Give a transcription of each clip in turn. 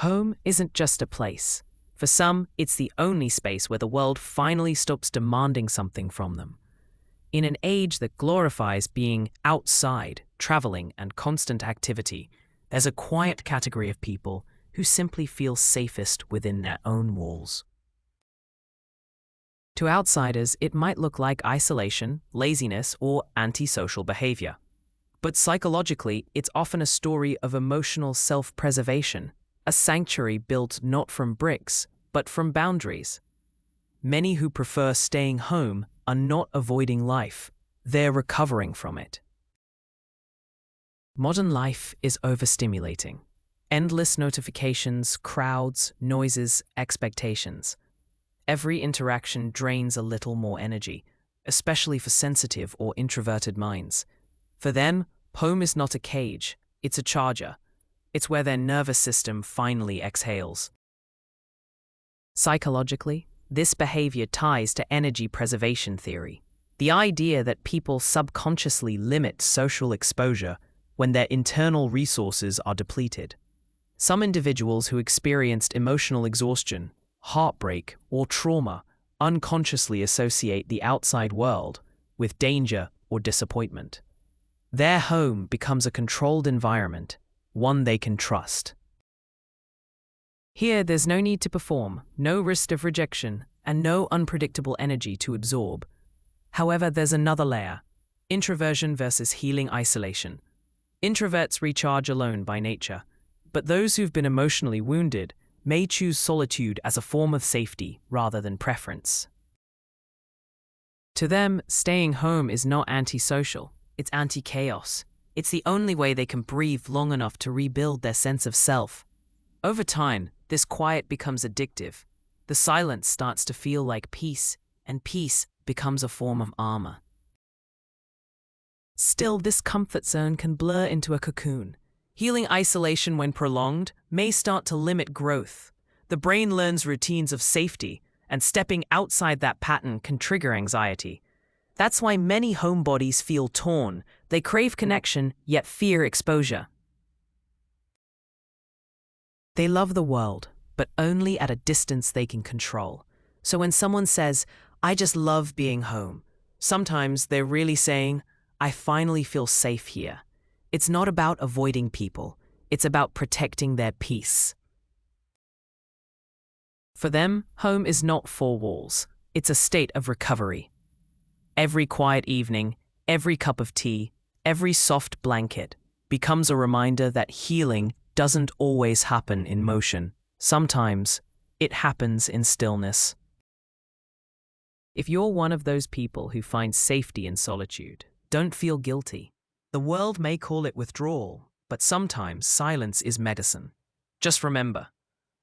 Home isn't just a place. For some, it's the only space where the world finally stops demanding something from them. In an age that glorifies being outside, traveling, and constant activity, there's a quiet category of people who simply feel safest within their own walls. To outsiders, it might look like isolation, laziness, or antisocial behavior. But psychologically, it's often a story of emotional self-preservation, a sanctuary built not from bricks, but from boundaries. Many who prefer staying home are not avoiding life, they're recovering from it. Modern life is overstimulating. Endless notifications, crowds, noises, expectations. Every interaction drains a little more energy, especially for sensitive or introverted minds. For them, home is not a cage, it's a charger. It's where their nervous system finally exhales. Psychologically, this behavior ties to energy preservation theory, the idea that people subconsciously limit social exposure when their internal resources are depleted. Some individuals who experienced emotional exhaustion, heartbreak, or trauma unconsciously associate the outside world with danger or disappointment. Their home becomes a controlled environment, one they can trust. Here, there's no need to perform, no risk of rejection, and no unpredictable energy to absorb. However, there's another layer: introversion versus healing isolation. Introverts recharge alone by nature, but those who've been emotionally wounded may choose solitude as a form of safety rather than preference. To them, staying home is not antisocial, it's anti-chaos. It's the only way they can breathe long enough to rebuild their sense of self. Over time, this quiet becomes addictive. The silence starts to feel like peace, and peace becomes a form of armor. Still, this comfort zone can blur into a cocoon. Healing isolation, when prolonged, may start to limit growth. The brain learns routines of safety, and stepping outside that pattern can trigger anxiety. That's why many homebodies feel torn. They crave connection, yet fear exposure. They love the world, but only at a distance they can control. So when someone says, "I just love being home," sometimes they're really saying, "I finally feel safe here." It's not about avoiding people. It's about protecting their peace. For them, home is not four walls. It's a state of recovery. Every quiet evening, every cup of tea, every soft blanket becomes a reminder that healing doesn't always happen in motion. Sometimes, it happens in stillness. If you're one of those people who finds safety in solitude, don't feel guilty. The world may call it withdrawal, but sometimes silence is medicine. Just remember,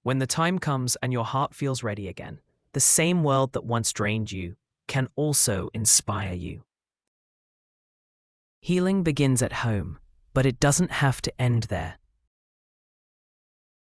when the time comes and your heart feels ready again, the same world that once drained you can also inspire you. Healing begins at home, but it doesn't have to end there.